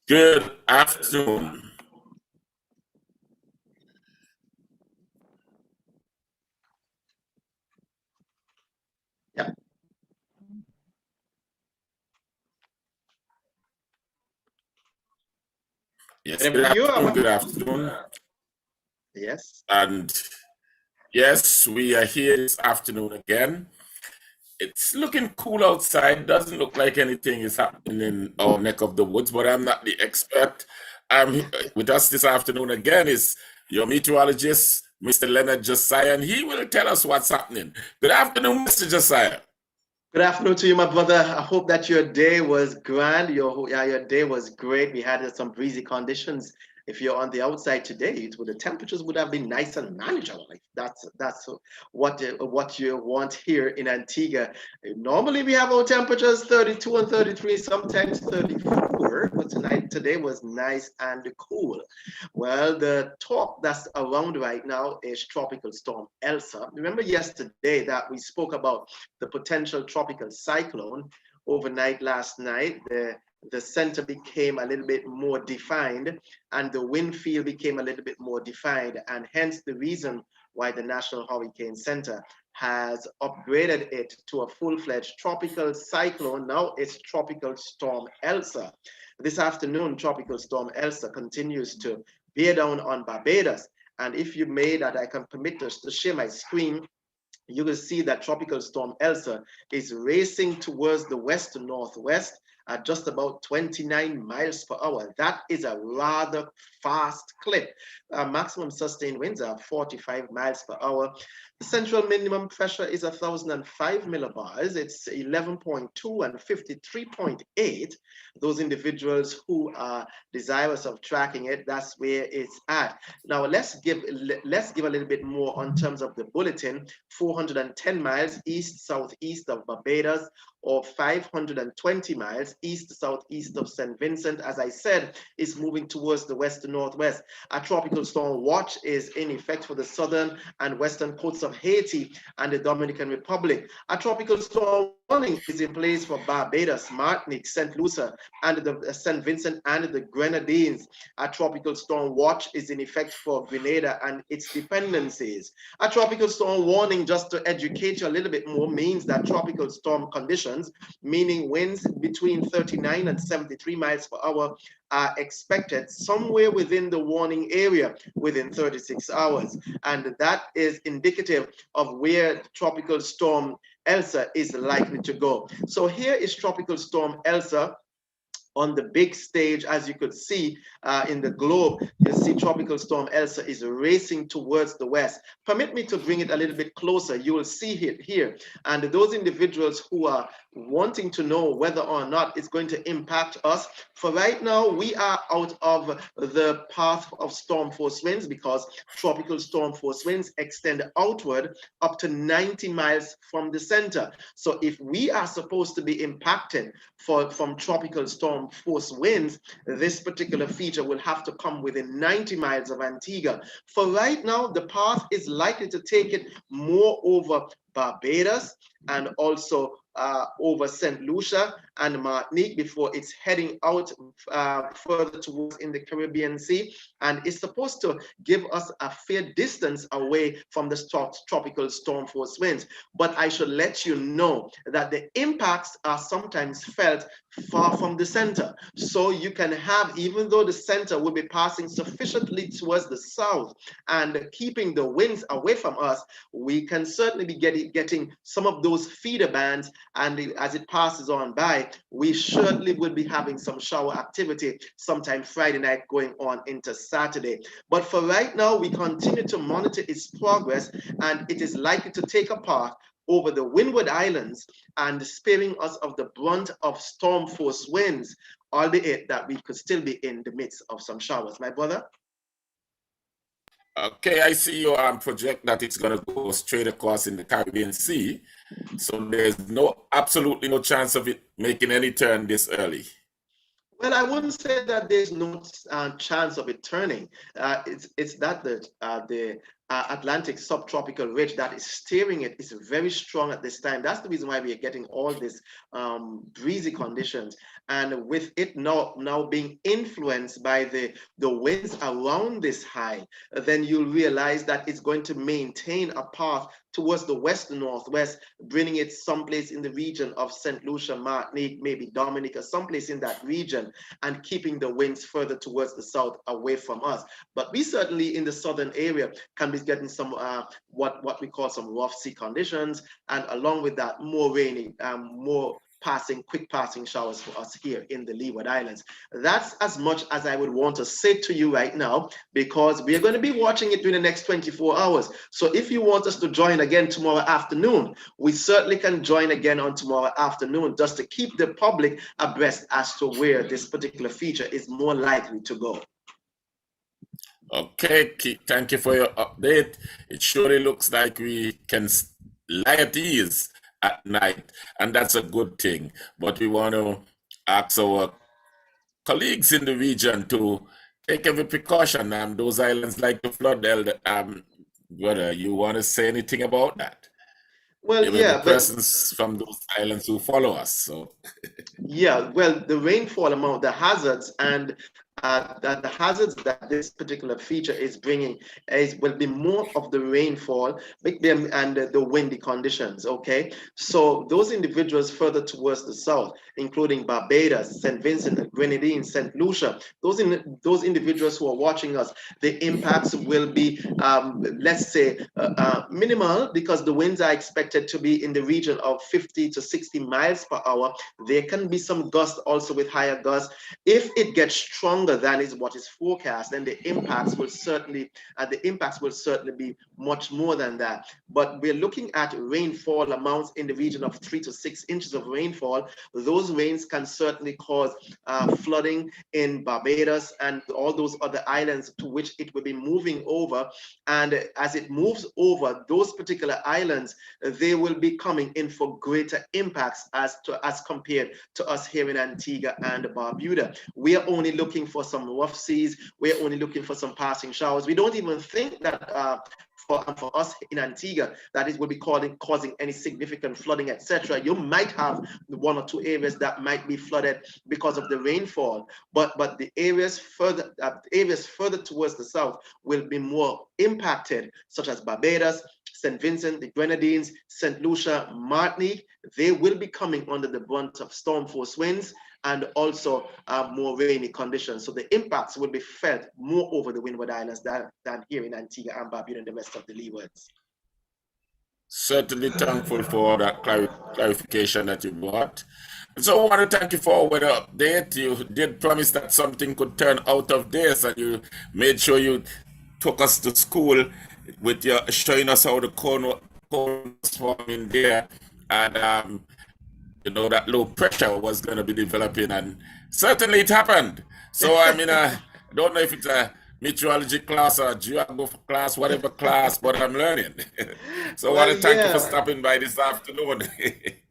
Good afternoon. Yeah. Yes, And good you afternoon. are, Good afternoon. yes. And yes, we are here this afternoon again. It's looking cool outside. Doesn't look like anything is happening in our neck of the woods, but I'm not the expert. With us this afternoon again is your meteorologist, Mr. Leonard Josiah, and he will tell us what's happening. Good afternoon, Mr. Josiah. Good afternoon to you, my brother. I hope that your day was grand. Your day was great. We had some breezy conditions. If you're on the outside today, the temperatures would have been nice and manageable. Like that's what you want here in Antigua. Normally we have our temperatures 32 and 33, sometimes 34, but today was nice and cool. Well, the talk that's around right now is Tropical Storm Elsa. Remember yesterday that we spoke about the potential tropical cyclone overnight last night. The center became a little bit more defined and the wind field became a little bit more defined, and hence the reason why the National Hurricane Center has upgraded it to a full-fledged tropical cyclone. Now it's Tropical Storm Elsa. This afternoon, Tropical Storm Elsa continues to bear down on Barbados. And if you may, that I can permit us to share my screen, you will see that Tropical Storm Elsa is racing towards the west to northwest at just about 29 miles per hour. That is a rather fast clip. Maximum sustained winds are 45 miles per hour. The central minimum pressure is 1,005 millibars. It's 11.2 and 53.8. Those individuals who are desirous of tracking it, that's where it's at. Now let's give a little bit more on terms of the bulletin. 410 miles east-southeast of Barbados, or 520 miles east-southeast of St. Vincent. As I said, is moving towards the west to northwest. A tropical storm watch is in effect for the southern and western coasts of Haiti and the Dominican Republic. A tropical storm warning is in place for Barbados, Martinique, St. Lucia, and the St. Vincent and the Grenadines. A tropical storm watch is in effect for Grenada and its dependencies. A tropical storm warning, just to educate you a little bit more, means that tropical storm conditions, meaning winds between 39 and 73 miles per hour, are expected somewhere within the warning area within 36 hours. And that is indicative of where Tropical Storm Elsa is likely to go. So here is Tropical Storm Elsa on the big stage. As you could see in the globe, you see Tropical Storm Elsa is racing towards the west. Permit me to bring it a little bit closer. You will see it here. And those individuals who are wanting to know whether or not it's going to impact us, for right now, we are out of the path of storm force winds because tropical storm force winds extend outward up to 90 miles from the center. So if we are supposed to be impacted from tropical storm force winds, this particular feature will have to come within 90 miles of Antigua. For right now, the path is likely to take it more over Barbados and also over St. Lucia and Martinique before it's heading out further towards in the Caribbean Sea, and it's supposed to give us a fair distance away from the tropical storm force winds. But I should let you know that the impacts are sometimes felt far from the center. So you can have, even though the center will be passing sufficiently towards the south and keeping the winds away from us, we can certainly be getting some of those feeder bands, and as it passes on by, we surely will be having some shower activity sometime Friday night going on into Saturday. But for right now, we continue to monitor its progress, and it is likely to take a path over the Windward Islands and sparing us of the brunt of storm force winds, albeit that we could still be in the midst of some showers. My brother? Okay, I see you project that it's going to go straight across in the Caribbean Sea. So there's absolutely no chance of it making any turn this early. Well, I wouldn't say that there's no chance of it turning. It's that the Atlantic subtropical ridge that is steering it is very strong at this time. That's the reason why we are getting all these breezy conditions. And with it now being influenced by the winds around this high, then you'll realize that it's going to maintain a path towards the west and northwest, bringing it someplace in the region of St. Lucia, Martinique, maybe Dominica, someplace in that region, and keeping the winds further towards the south away from us. But we certainly in the southern area can be getting some what we call some rough sea conditions, and along with that, more rainy, more quick passing showers for us here in the Leeward Islands. That's as much as I would want to say to you right now, because we are going to be watching it during the next 24 hours. So if you want us to join again tomorrow afternoon, we certainly can join again on tomorrow afternoon, just to keep the public abreast as to where this particular feature is more likely to go. Okay, thank you for your update. It surely looks like we can lie at ease at night, and that's a good thing. But we want to ask our colleagues in the region to take every precaution. Those islands like to flood. Brother, you want to say anything about that? Well, yeah, the persons from those islands who follow us. So yeah, well, the rainfall amount, the hazards, and the hazards that this particular feature is bringing will be more of the rainfall and the windy conditions. Okay, so those individuals further towards the south, including Barbados, St. Vincent, the Grenadines, St. Lucia, those individuals who are watching us, the impacts will be let's say minimal, because the winds are expected to be in the region of 50 to 60 miles per hour. There can be some gust also with higher gusts. If it gets stronger than is what is forecast, then the impacts will certainly be much more than that. But we're looking at rainfall amounts in the region of 3 to 6 inches of rainfall. Those rains can certainly cause flooding in Barbados and all those other islands to which it will be moving over. And as it moves over those particular islands, they will be coming in for greater impacts as compared to us here in Antigua and Barbuda. We are only looking for some rough seas. We're only looking for some passing showers. We don't even think that for us in Antigua that it will be causing any significant flooding, etc. You might have 1 or 2 areas that might be flooded because of the rainfall, but the areas further towards the south will be more impacted, such as Barbados, St. Vincent, the Grenadines, St. Lucia, Martinique. They will be coming under the brunt of storm force winds and also more rainy conditions. So the impacts will be felt more over the Windward Islands than here in Antigua and Barbuda and the rest of the Leewards. Certainly thankful for that clarification that you brought. So I want to thank you for our weather update. You did promise that something could turn out of this, and you made sure you took us to school with your showing us how the cone was forming there, and you know, that low pressure was going to be developing, and certainly it happened. So I mean, I don't know if it's a meteorology class or geography class, whatever class, but I'm learning. So I want to thank you for stopping by this afternoon.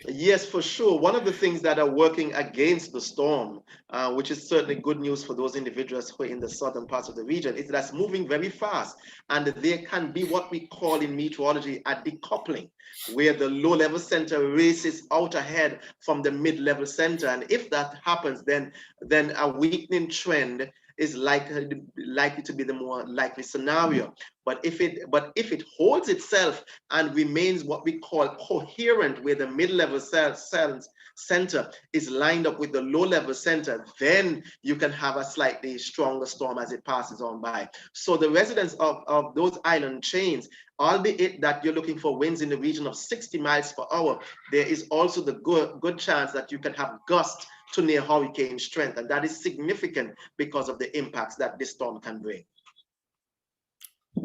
Yes, for sure. One of the things that are working against the storm, which is certainly good news for those individuals who are in the southern parts of the region, is that's moving very fast. And there can be what we call in meteorology a decoupling, where the low-level center races out ahead from the mid-level center. And if that happens, then a weakening trend is likely to be the more likely scenario. But if it holds itself and remains what we call coherent, where the mid-level center is lined up with the low-level center, then you can have a slightly stronger storm as it passes on by. So the residents of those island chains, albeit that you're looking for winds in the region of 60 miles per hour, there is also the good chance that you can have gusts to near hurricane strength, and that is significant because of the impacts that this storm can bring.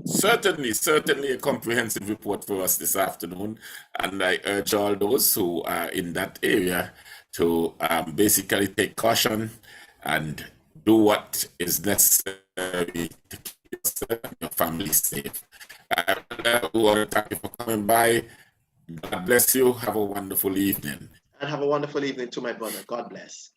Certainly a comprehensive report for us this afternoon, and I urge all those who are in that area to basically take caution and do what is necessary to keep yourself and your family safe. We want to thank you for coming by. God bless you. Have a wonderful evening. And have a wonderful evening to my brother. God bless.